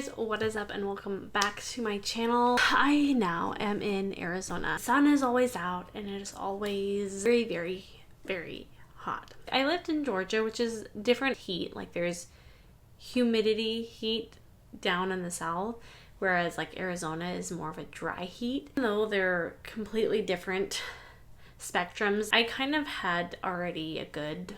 guys, what is up and welcome back to my channel. I now am in Arizona. Sun is always out and it is always very hot. I lived in Georgia, which is different heat. Like there's humidity heat down in the south, whereas like Arizona is more of a dry heat. Even though they're completely different spectrums, I kind of had already a good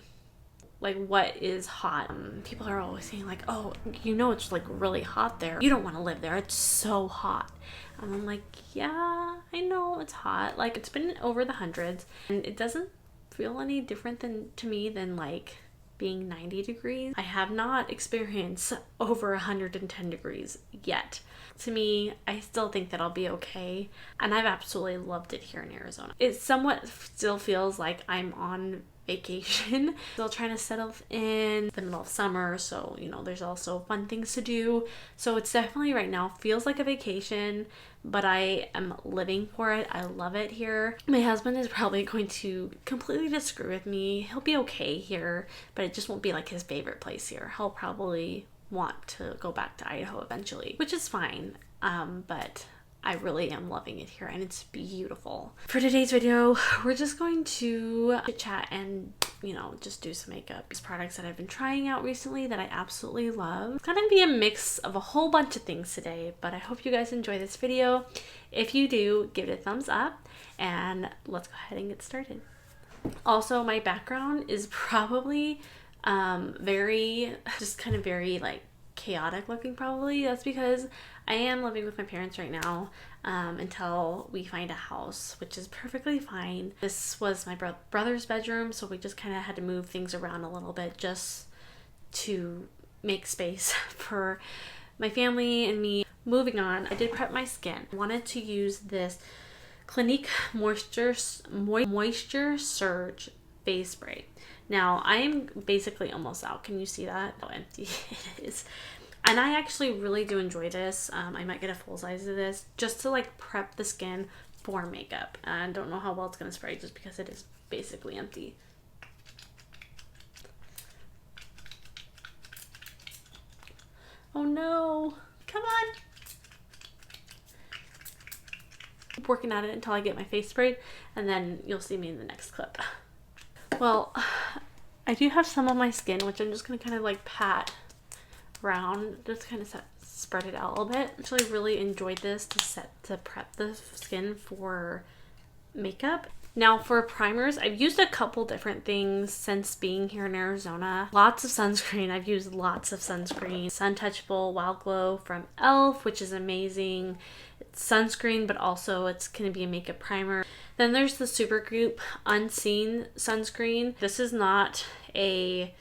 like what is hot. People are always saying like, oh, you know, it's like really hot there, you don't want to live there, it's so hot. And I'm like, yeah, I know it's hot. Like it's been over the hundreds and it doesn't feel any different to me than like being 90 degrees. I have not experienced over 110 degrees yet. To me, I still think that I'll be okay, and I've absolutely loved it here in Arizona. It somewhat still feels like I'm on vacation. Still trying to settle in the middle of summer, so you know there's also fun things to do. So it's definitely right now feels like a vacation, but I am living for it. I love it here. My husband is probably going to completely disagree with me. He'll be okay here, but it just won't be like his favorite place here. He'll probably want to go back to Idaho eventually, which is fine. But I really am loving it here and it's beautiful. For today's video, we're just going to chit chat and, you know, just do some makeup. These products that I've been trying out recently that I absolutely love. It's gonna be a mix of a whole bunch of things today, but I hope you guys enjoy this video. If you do, give it a thumbs up and let's go ahead and get started. Also, my background is probably very like chaotic looking probably. That's because I am living with my parents right now until we find a house, which is perfectly fine. This was my brother's bedroom, so we just kind of had to move things around a little bit just to make space for my family and me. Moving on, I did prep my skin. I wanted to use this Clinque Moisture Surge face spray. Now I am basically almost out. Can you see that? How empty it is. And I actually really do enjoy this. I might get a full size of this just to like prep the skin for makeup. I don't know how well it's going to spray just because it is basically empty. Oh no, come on. Keep working at it until I get my face sprayed and then you'll see me in the next clip. Well, I do have some on my skin, which I'm just going to kind of like pat around, just kind of spread it out a little bit. Actually really enjoyed this to prep the skin for makeup. Now for primers, I've used a couple different things since being here in Arizona. Lots of sunscreen. I've used lots of sunscreen. Sun Touchable Wild Glow from e.l.f, which is amazing. It's sunscreen, but also it's going to be a makeup primer. Then there's the Supergoop Unseen sunscreen. This is not a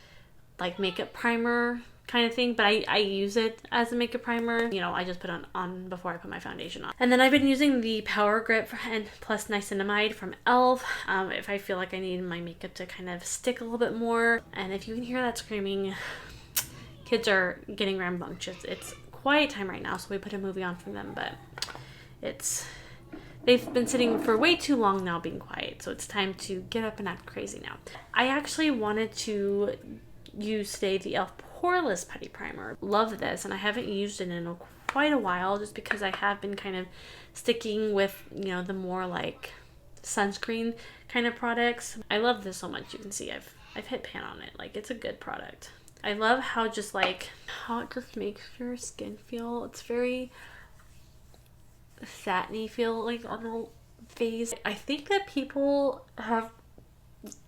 like makeup primer kind of thing, but I use it as a makeup primer. You know, I just put it on before I put my foundation on. And then I've been using the Power Grip and Plus Niacinamide from e.l.f. If I feel like I need my makeup to kind of stick a little bit more. And if you can hear that screaming, kids are getting rambunctious. It's quiet time right now, so we put a movie on for them, but they've been sitting for way too long now being quiet, so it's time to get up and act crazy now. I actually wanted to use today the e.l.f. Poreless Putty Primer. Love this, and I haven't used it in quite a while just because I have been kind of sticking with, you know, the more like sunscreen kind of products. I love this so much. You can see I've hit pan on it. Like, it's a good product. I love how it just makes your skin feel, it's very satiny feel like on the face. I think that people have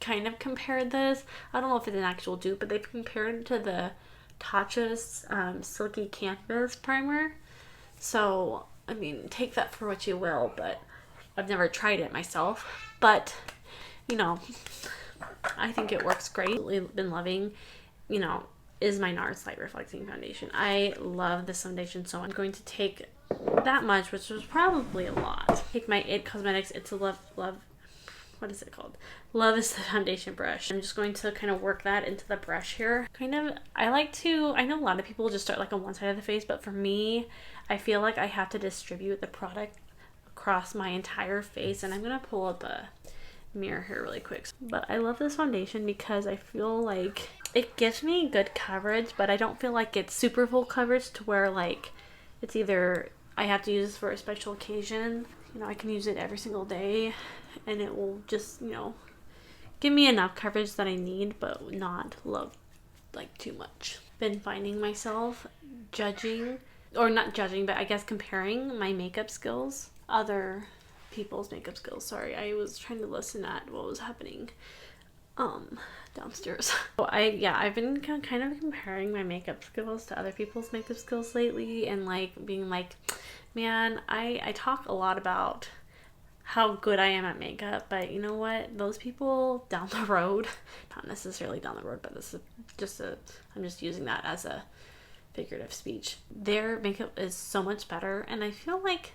kind of compared this, I don't know if it's an actual dupe, but they've compared it to the Tatcha's Silky Canvas primer. So I mean, take that for what you will, but I've never tried it myself, but you know, I think it works great. I've been loving, you know, is my Nars Light Reflecting Foundation. I love this foundation, so I'm going to take that much, which was probably a lot. Take my It Cosmetics It's a Love, what is it called? Love is the foundation brush. I'm just going to kind of work that into the brush here. I know a lot of people just start like on one side of the face, but for me, I feel like I have to distribute the product across my entire face, and I'm gonna pull up a mirror here really quick. But I love this foundation because I feel like it gives me good coverage, but I don't feel like it's super full coverage to where like it's either I have to use this for a special occasion, you know, I can use it every single day and it will just, you know, give me enough coverage that I need, but not love like too much. Been finding myself judging, or not judging, but I guess comparing my makeup skills, other people's makeup skills. Sorry, I was trying to listen at what was happening downstairs. So I've been kind of comparing my makeup skills to other people's makeup skills lately, and like being like, man, I talk a lot about how good I am at makeup, but you know what, those people down the road, not necessarily down the road, but this is just I'm just using that as a figurative speech, their makeup is so much better, and I feel like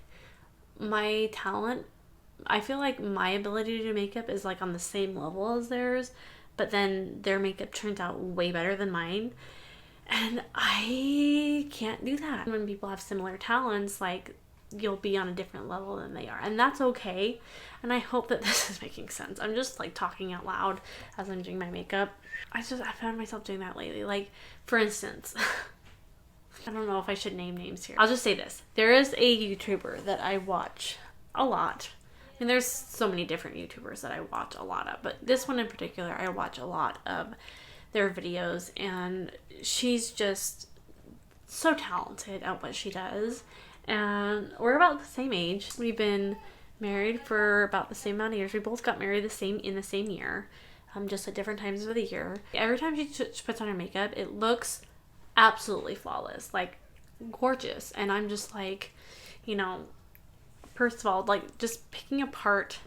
my ability to do makeup is like on the same level as theirs, but then their makeup turns out way better than mine, and I can't do that. When people have similar talents, like, you'll be on a different level than they are, and that's okay. And I hope that this is making sense. I'm just like talking out loud as I'm doing my makeup. I found myself doing that lately. Like, for instance, I don't know if I should name names here. I'll just say this. There is a YouTuber that I watch a lot. And there's so many different YouTubers that I watch a lot of, but this one in particular, I watch a lot of their videos, and she's just so talented at what she does. And we're about the same age. We've been married for about the same amount of years. We both got married in the same year, just at different times of the year. Every time she puts on her makeup, it looks absolutely flawless, like gorgeous. And I'm just like, you know, first of all, like, just picking apart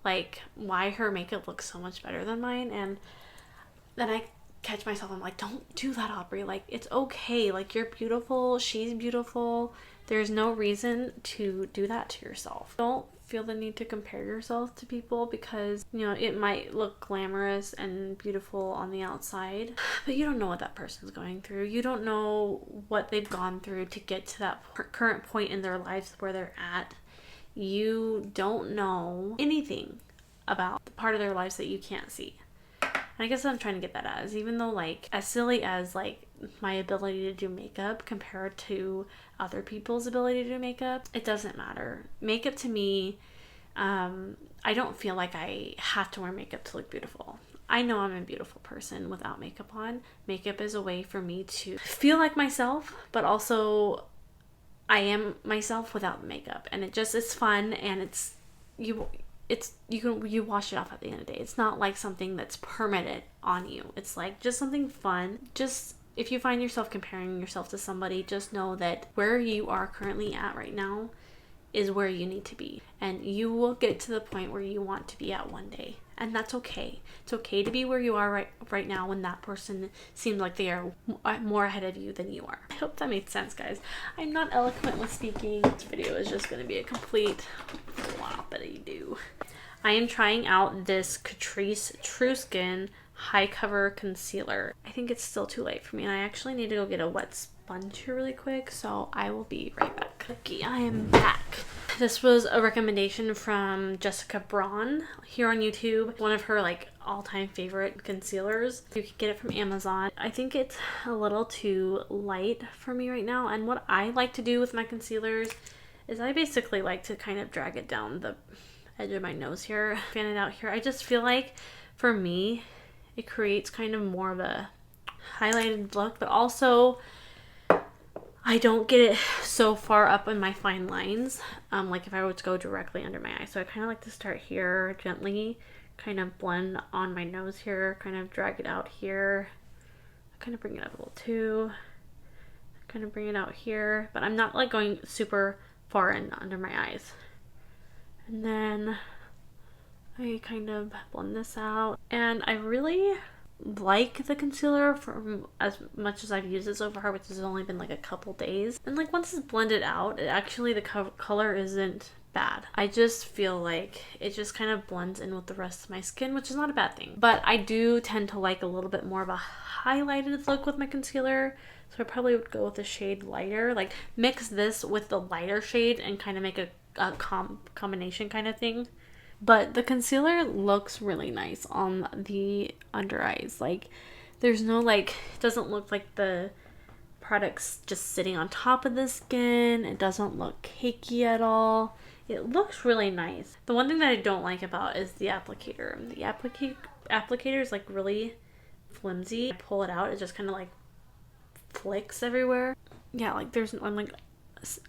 like why her makeup looks so much better than mine, and then I catch myself, I'm like, don't do that, Aubree. Like, it's okay. Like, you're beautiful. She's beautiful. There's no reason to do that to yourself. Don't feel the need to compare yourself to people because, you know, it might look glamorous and beautiful on the outside, but you don't know what that person's going through. You don't know what they've gone through to get to that current point in their lives where they're at. You don't know anything about the part of their lives that you can't see. And I guess what I'm trying to get that at is, even though, like, as silly as like my ability to do makeup compared to other people's ability to do makeup, it doesn't matter. Makeup to me, I don't feel like I have to wear makeup to look beautiful. I know I'm a beautiful person without makeup on. Makeup is a way for me to feel like myself, but also I am myself without makeup, and it's fun, and you wash it off at the end of the day. It's not like something that's permanent on you. It's like just something fun. Just, if you find yourself comparing yourself to somebody, just know that where you are currently at right now is where you need to be, and you will get to the point where you want to be at one day, and that's okay. It's okay to be where you are right now when that person seems like they are more ahead of you than you are. I hope that made sense, guys. I'm not eloquent with speaking. This video is just going to be a complete flop-a-dee-doo. I am trying out this Catrice True Skin High Cover Concealer. I think it's still too late for me, and I actually need to go get a wet sponge here really quick, so I will be right back. Okay, I am back. This was a recommendation from Jessica Braun here on YouTube. One of her like all-time favorite concealers. You can get it from Amazon. I think it's a little too light for me right now, and what I like to do with my concealers is I basically like to kind of drag it down the edge of my nose here, fan it out here. I just feel like for me it creates kind of more of a highlighted look, but also I don't get it so far up in my fine lines, like if I were to go directly under my eye. So I kind of like to start here gently, kind of blend on my nose here, kind of drag it out here, kind of bring it up a little too, kind of bring it out here, but I'm not like going super far in under my eyes. And then I kind of blend this out, and I really like the concealer for as much as I've used it so far, which has only been like a couple days. And like once it's blended out, actually the color isn't bad. I just feel like it just kind of blends in with the rest of my skin, which is not a bad thing. But I do tend to like a little bit more of a highlighted look with my concealer, so I probably would go with a shade lighter, like mix this with the lighter shade and kind of make a combination kind of thing. But the concealer looks really nice on the under eyes. Like, There's no like, it doesn't look like the product's just sitting on top of the skin. It doesn't look cakey at all. It looks really nice. The one thing that I don't like about is the applicator. The applicator is like really flimsy. I pull it out, it just kind of like flicks everywhere. Yeah, like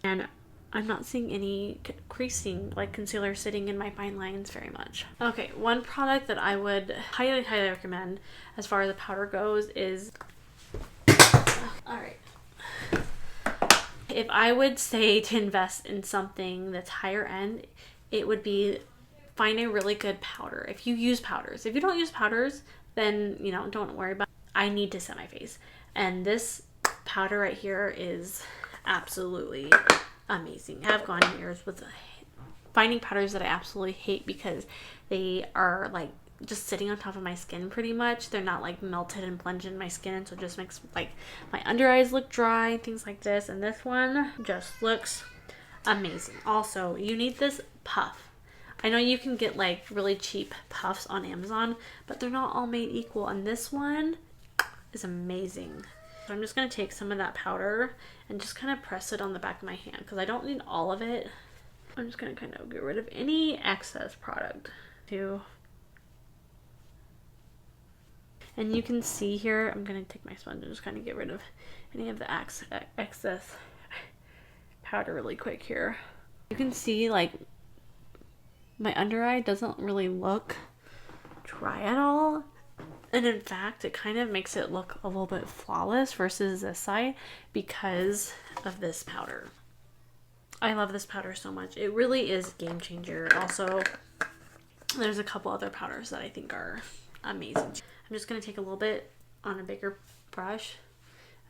and I'm not seeing any creasing, like concealer sitting in my fine lines very much. Okay, one product that I would highly, highly recommend as far as the powder goes is, alright. If I would say to invest in something that's higher end, it would be find a really good powder. If you use powders. If you don't use powders, then, you know, don't worry about it. I need to set my face. And this powder right here is absolutely amazing. I have gone years with finding powders that I absolutely hate because they are like just sitting on top of my skin pretty much. They're not like melted and blended in my skin, so it just makes like my under eyes look dry, things like this. And this one just looks amazing. Also, you need this puff. I know you can get like really cheap puffs on Amazon, but they're not all made equal, and this one is amazing. So I'm just going to take some of that powder and just kind of press it on the back of my hand because I don't need all of it. I'm just going to kind of get rid of any excess product too. And you can see here, I'm going to take my sponge and just kind of get rid of any of the excess powder really quick here. You can see like my under eye doesn't really look dry at all. And in fact, it kind of makes it look a little bit flawless versus this side because of this powder. I love this powder so much. It really is a game changer. Also, there's a couple other powders that I think are amazing. I'm just going to take a little bit on a bigger brush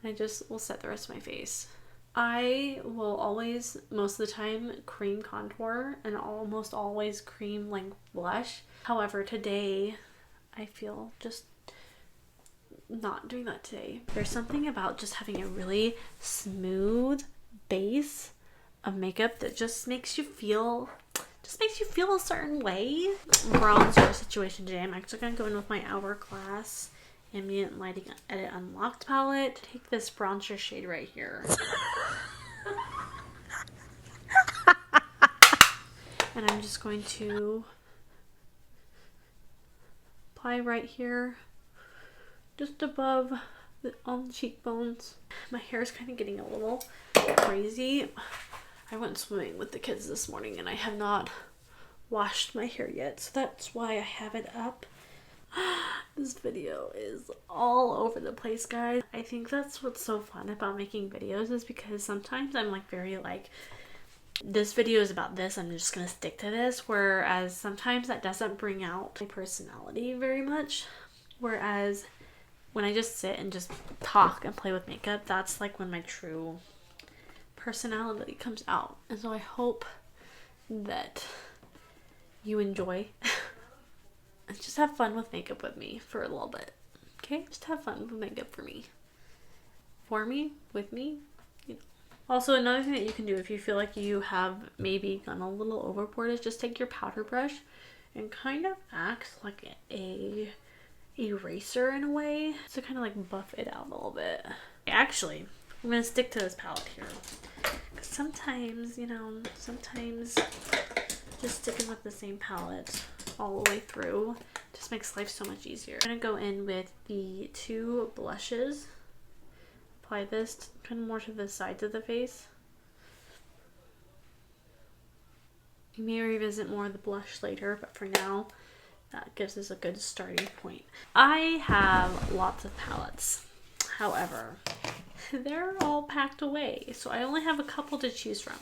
and I just will set the rest of my face. I will always, most of the time, cream contour and almost always cream like blush. However, today I feel just not doing that today. There's something about just having a really smooth base of makeup that just makes you feel a certain way. Bronzer situation today. I'm actually going to go in with my Hourglass Ambient Lighting Edit Unlocked palette. Take this bronzer shade right here. And I'm just going to apply right here, just above on the cheekbones. My hair is kind of getting a little crazy. I went swimming with the kids this morning and I have not washed my hair yet, so that's why I have it up. This video is all over the place, guys. I think that's what's so fun about making videos is because sometimes I'm like very like, this video is about this, I'm just gonna stick to this, whereas sometimes that doesn't bring out my personality very much. Whereas when I just sit and just talk and play with makeup, that's like when my true personality comes out. And so I hope that you enjoy and just have fun with makeup with me for a little bit. Okay? Just have fun with makeup for me. For me, with me, you know. Also, another thing that you can do if you feel like you have maybe gone a little overboard is just take your powder brush and kind of act like a eraser in a way to kind of like buff it out a little bit. Actually, I'm going to stick to this palette here. Because sometimes, you know, just sticking with the same palette all the way through just makes life so much easier. I'm going to go in with the two blushes. Apply this kind of more to the sides of the face. You may revisit more of the blush later, but for now, that gives us a good starting point. I have lots of palettes. However, they're all packed away, so I only have a couple to choose from.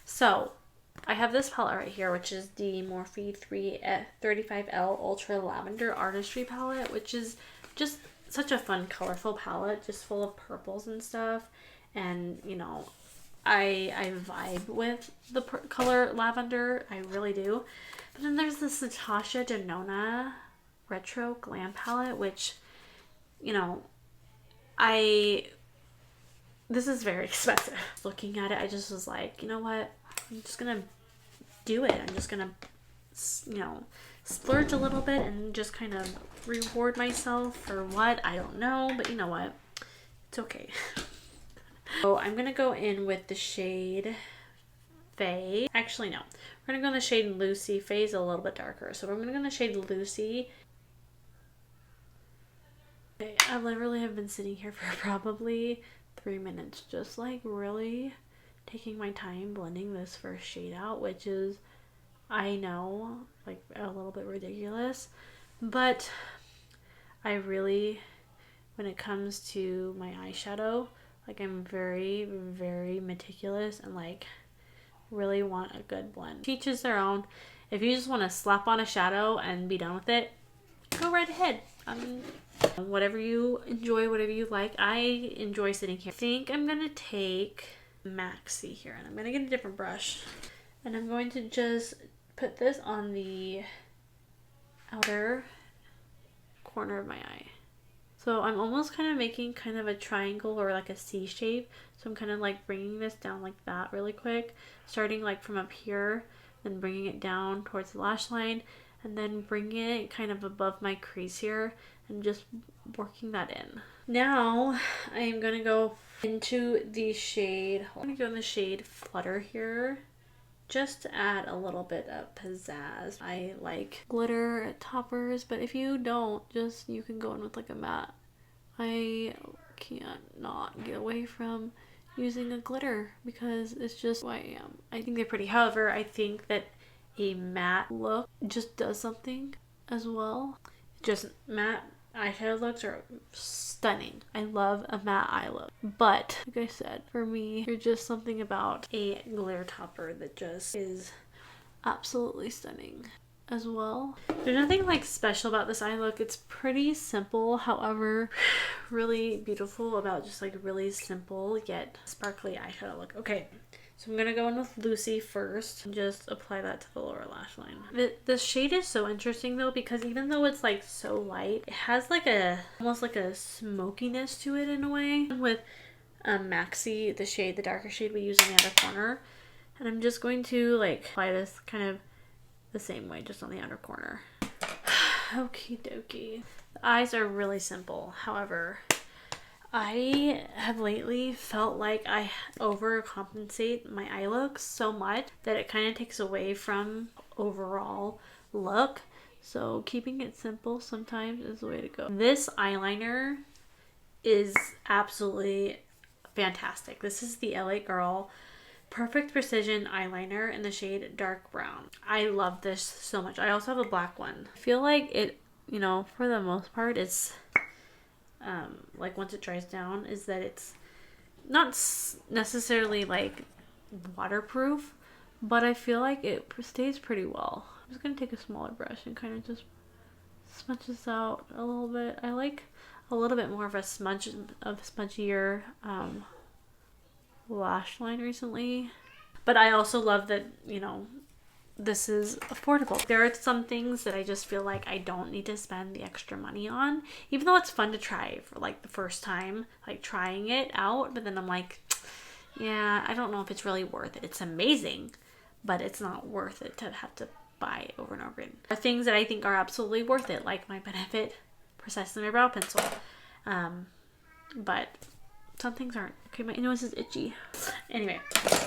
So I have this palette right here, which is the Morphe 35L Ultra Lavender Artistry palette, which is just such a fun, colorful palette, just full of purples and stuff. And, you know, I vibe with the color lavender. I really do. But then there's this Natasha Denona Retro Glam palette, which, you know, this is very expensive. Looking at it, I just was like, you know what? I'm just gonna do it. I'm just gonna, you know, splurge a little bit and just kind of reward myself for what, I don't know, but you know what, it's okay. So I'm gonna go in with the shade Faye. Actually no, we're gonna go in the shade Lucy. Faye's a little bit darker, so we're gonna go in the shade Lucy. Okay, I literally have been sitting here for probably 3 minutes, just like really taking my time blending this first shade out, which is, I know, like a little bit ridiculous, but I really, when it comes to my eyeshadow, like I'm very, very meticulous and like really want a good blend. Each is their own. If you just want to slap on a shadow and be done with it, go right ahead. Whatever you enjoy, whatever you like. I enjoy sitting here. I think I'm gonna take Maxi here, and I'm gonna get a different brush, and I'm going to just put this on the outer corner of my eye. So I'm almost kind of making kind of a triangle or like a C shape. So I'm kind of like bringing this down like that really quick, starting like from up here, then bringing it down towards the lash line, and then bringing it kind of above my crease here and just working that in. Now I'm gonna go into the shade, I'm gonna go in the shade Flutter here, just to add a little bit of pizzazz. I like glitter toppers, but if you don't, just, you can go in with like a matte. I can't not get away from using a glitter because it's just who I am. I think they're pretty. However, I think that a matte look just does something as well. Just matte eyeshadow looks are stunning. I love a matte eye look. But like I said, for me, there's just something about a glitter topper that just is absolutely stunning as well. There's nothing like special about this eye look. It's pretty simple, however really beautiful about just like really simple yet sparkly eyeshadow look. Okay, so I'm gonna go in with Lucy first and just apply that to the lower lash line. The shade is so interesting though, because even though it's like so light, it has like a almost like a smokiness to it in a way. With Maxi, the shade, the darker shade we use on the outer corner, and I'm just going to like apply this kind of the same way, just on the outer corner. Okie dokie. The eyes are really simple. However, I have lately felt like I overcompensate my eye look so much that it kind of takes away from overall look. So keeping it simple sometimes is the way to go. This eyeliner is absolutely fantastic. This is the L.A Girl Perfect Precision eyeliner in the shade dark brown. I love this so much. I also have a black one. I feel like it, you know, for the most part, it's like once it dries down, is that it's not necessarily like waterproof, but I feel like it stays pretty well. I'm just gonna take a smaller brush and kind of just smudge this out a little bit. I like a little bit more of a smudgier lash line recently, but I also love that, you know, this is affordable. There are some things that I just feel like I don't need to spend the extra money on, even though it's fun to try for like the first time, like trying it out, but then I'm like, yeah, I don't know if it's really worth it. It's amazing, but it's not worth it to have to buy it over and over again. There are things that I think are absolutely worth it, like my Benefit Precise Limiter Brow Pencil, but some things aren't. Okay, my nose is itchy. Anyway,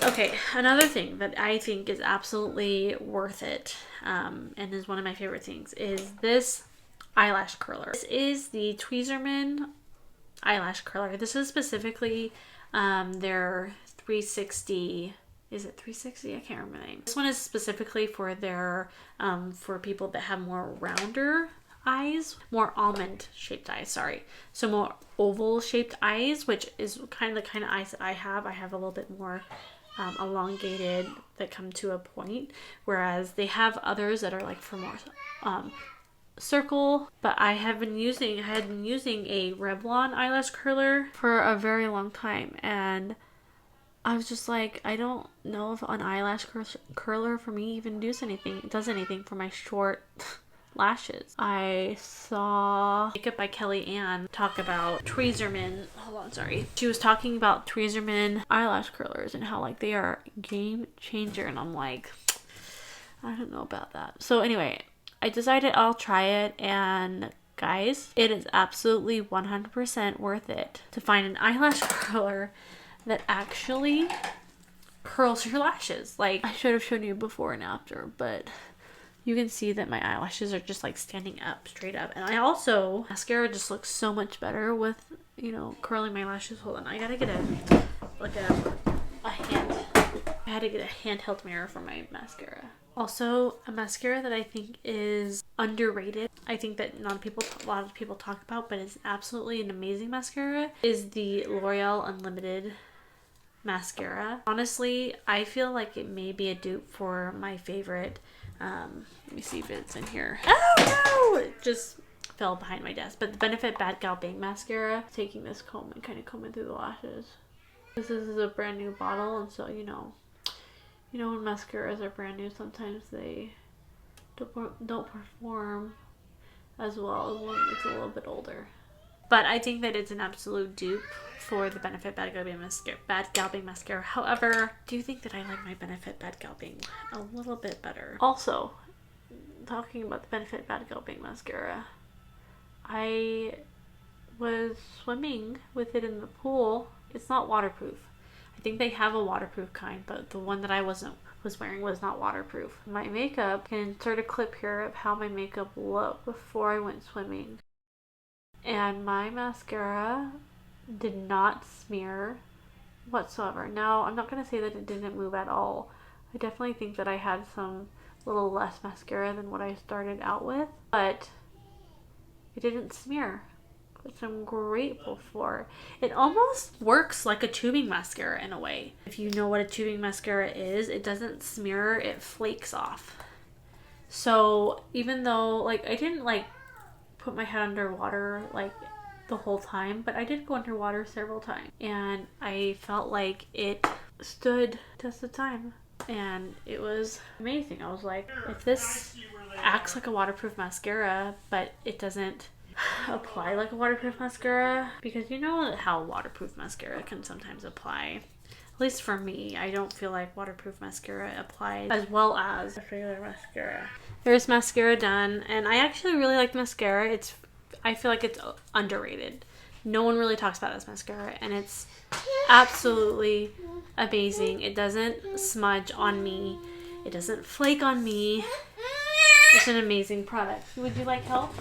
okay, another thing that I think is absolutely worth it, and is one of my favorite things, is this eyelash curler. This is the Tweezerman eyelash curler. This is specifically their 360. Is it 360? I can't remember the name. This one is specifically for their for people that have more rounder eyes, more almond shaped eyes, sorry. So more oval shaped eyes, which is kind of the kind of eyes that I have. I have a little bit more elongated that come to a point, whereas they have others that are like for more circle. But I had been using a Revlon eyelash curler for a very long time, and I was just like, I don't know if an eyelash curler for me even does anything for my short lashes. I saw Makeup by Kelly Ann talk about Tweezerman. Hold on, sorry. She was talking about Tweezerman eyelash curlers and how like they are game changer, and I'm like, I don't know about that. So anyway, I decided I'll try it, and guys, it is absolutely 100% worth it to find an eyelash curler that actually curls your lashes. Like, I should have shown you before and after, but you can see that my eyelashes are just like standing up straight up. And I also, mascara just looks so much better with, you know, curling my lashes. Hold on, I gotta get a hand. I had to get a handheld mirror for my mascara. Also, a mascara that I think is underrated, I think that a lot of people talk about, but it's absolutely an amazing mascara, is the L'Oreal Unlimited mascara. Honestly, I feel like it may be a dupe for my favorite. Let me see if it's in here. Oh no! It just fell behind my desk. But the Benefit Bad Gal Bang mascara. Taking this comb and kind of combing through the lashes. This is a brand new bottle, and so you know when mascaras are brand new, sometimes they don't perform as well as when it's a little bit older. But I think that it's an absolute dupe for the Benefit Bad Gal Bang mascara. However, I do think that I like my Benefit Bad Gal Bang a little bit better. Also, talking about the Benefit Bad Gal Bang mascara, I was swimming with it in the pool. It's not waterproof. I think they have a waterproof kind, but the one that I was wearing was not waterproof. My makeup, can insert a clip here of how my makeup looked before I went swimming. And my mascara did not smear whatsoever. Now, I'm not going to say that it didn't move at all. I definitely think that I had some little less mascara than what I started out with, but it didn't smear, which I'm grateful for. It almost works like a tubing mascara in a way. If you know what a tubing mascara is, it doesn't smear, it flakes off. So even though, like, I didn't like put my head underwater like the whole time, but I did go underwater several times, and I felt like it stood test of time, and it was amazing. I was like, if this acts like a waterproof mascara, but it doesn't apply like a waterproof mascara, because you know how waterproof mascara can sometimes apply. At least for me, I don't feel like waterproof mascara applies as well as a regular mascara. There's mascara done, and I actually really like mascara. I feel like it's underrated. No one really talks about this mascara, and it's absolutely amazing. It doesn't smudge on me. It doesn't flake on me. It's an amazing product. Would you like help?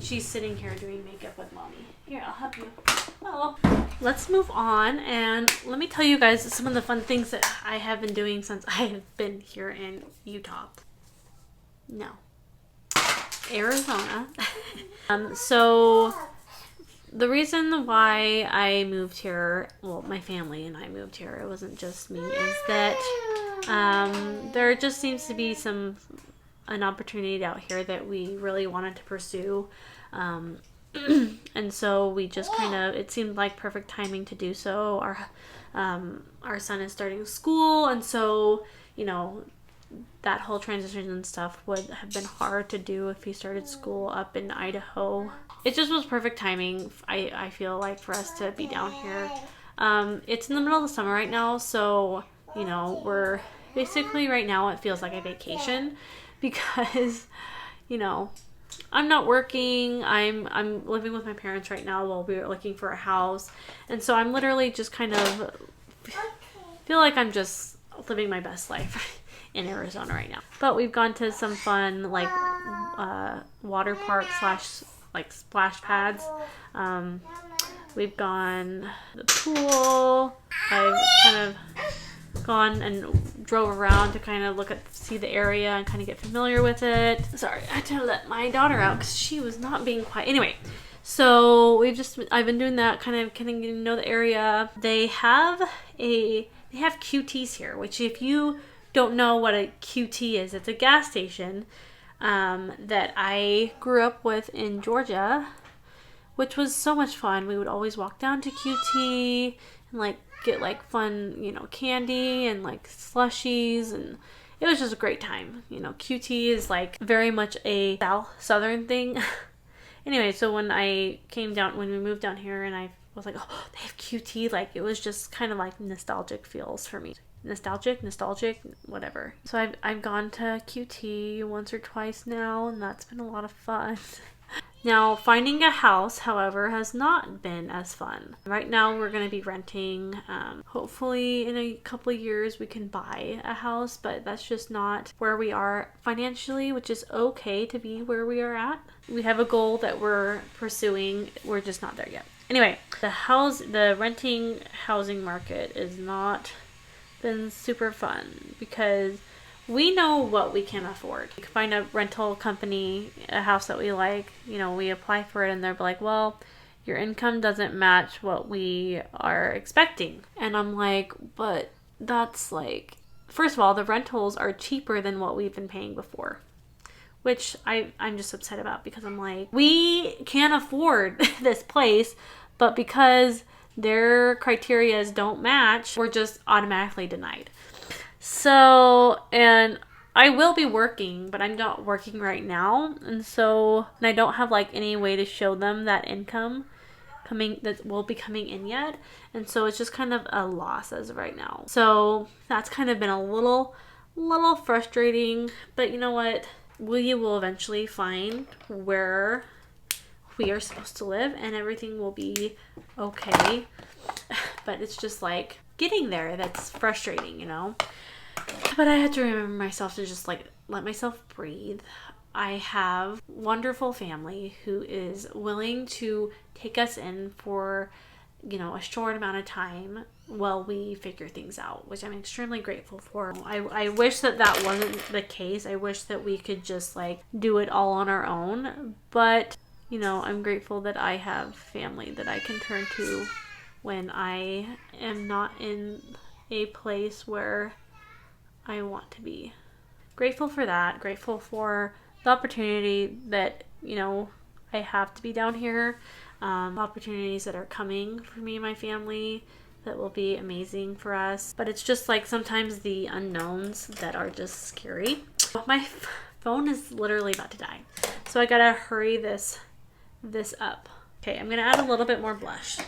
She's sitting here doing makeup with mommy. Here, I'll help you. Oh. Let's move on, and let me tell you guys some of the fun things that I have been doing since I have been here in Utah. No. Arizona. So the reason why I moved here, well, my family and I moved here, it wasn't just me, is that there just seems to be an opportunity out here that we really wanted to pursue. And so we just it seemed like perfect timing to do so. Our son is starting school, and so, you know, that whole transition and stuff would have been hard to do if he started school up in Idaho. It just was perfect timing, I feel like, for us to be down here. It's in the middle of the summer right now, so, you know, we're basically right now it feels like a vacation, because, you know, I'm not working. I'm living with my parents right now while we're looking for a house, and so I'm literally just kind of feel like I'm just living my best life in Arizona right now. But we've gone to some fun like water park / like splash pads. We've gone to the pool. I've kind of gone and drove around to kind of see the area and kind of get familiar with it. Sorry, I had to let my daughter out because she was not being quiet. Anyway, so I've been doing that, kind of getting to know the area. They have QTs here, which if you don't know what a QT is, it's a gas station that I grew up with in Georgia, which was so much fun. We would always walk down to QT and like get like fun, you know, candy and like slushies, and it was just a great time. You know, QT is like very much a southern thing. Anyway, so when we moved down here and I was like, oh, they have QT, like it was just kind of like nostalgic feels for me. nostalgic, whatever. So I've gone to QT once or twice now, and that's been a lot of fun. Now, finding a house, however, has not been as fun. Right now, we're going to be renting. Hopefully, in a couple of years, we can buy a house, but that's just not where we are financially, which is okay to be where we are at. We have a goal that we're pursuing. We're just not there yet. Anyway, the renting housing market has not been super fun because we know what we can afford. We can find a rental company, a house that we like, you know, we apply for it and they're like, well, your income doesn't match what we are expecting. And I'm like, but that's like, first of all, the rentals are cheaper than what we've been paying before, which I'm just upset about because I'm like, we can't afford this place, but because their criterias don't match, we're just automatically denied. So, and I will be working, but I'm not working right now. And I don't have like any way to show them that income that will be coming in yet. And so it's just kind of a loss as of right now. So that's kind of been a little frustrating, but you know what? We will eventually find where we are supposed to live and everything will be okay. But it's just like getting there that's frustrating, you know? But I had to remember myself to just like let myself breathe. I have a wonderful family who is willing to take us in for, you know, a short amount of time while we figure things out, which I'm extremely grateful for. I wish that wasn't the case. I wish that we could just like do it all on our own. But, you know, I'm grateful that I have family that I can turn to when I am not in a place where I want to be. Grateful for that. Grateful for the opportunity that, you know, I have to be down here. Opportunities that are coming for me and my family that will be amazing for us. But it's just like sometimes the unknowns that are just scary. My phone is literally about to die. So I gotta hurry this up. Okay, I'm gonna add a little bit more blush.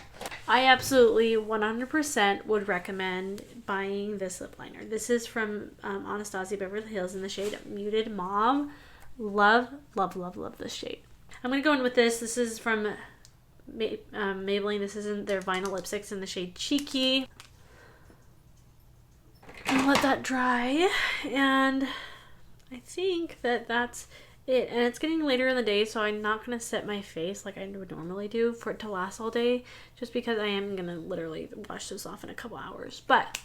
I absolutely 100% would recommend buying this lip liner. This is from Anastasia Beverly Hills in the shade Muted Mauve. Love this shade. I'm going to go in with this. This is from Maybelline. This isn't their vinyl lipsticks in the shade Cheeky. I'll let that dry. And I think that's it. And it's getting later in the day, so I'm not going to set my face like I would normally do for it to last all day, just because I am going to literally wash this off in a couple hours. But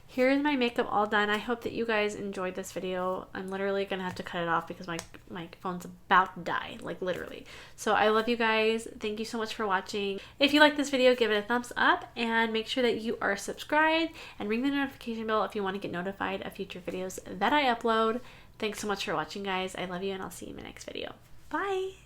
here's my makeup all done. I hope that you guys enjoyed this video. I'm literally going to have to cut it off because my phone's about to die, like literally. So I love you guys. Thank you so much for watching. If you like this video, give it a thumbs up and make sure that you are subscribed and ring the notification bell if you want to get notified of future videos that I upload. Thanks so much for watching, guys. I love you, and I'll see you in my next video. Bye!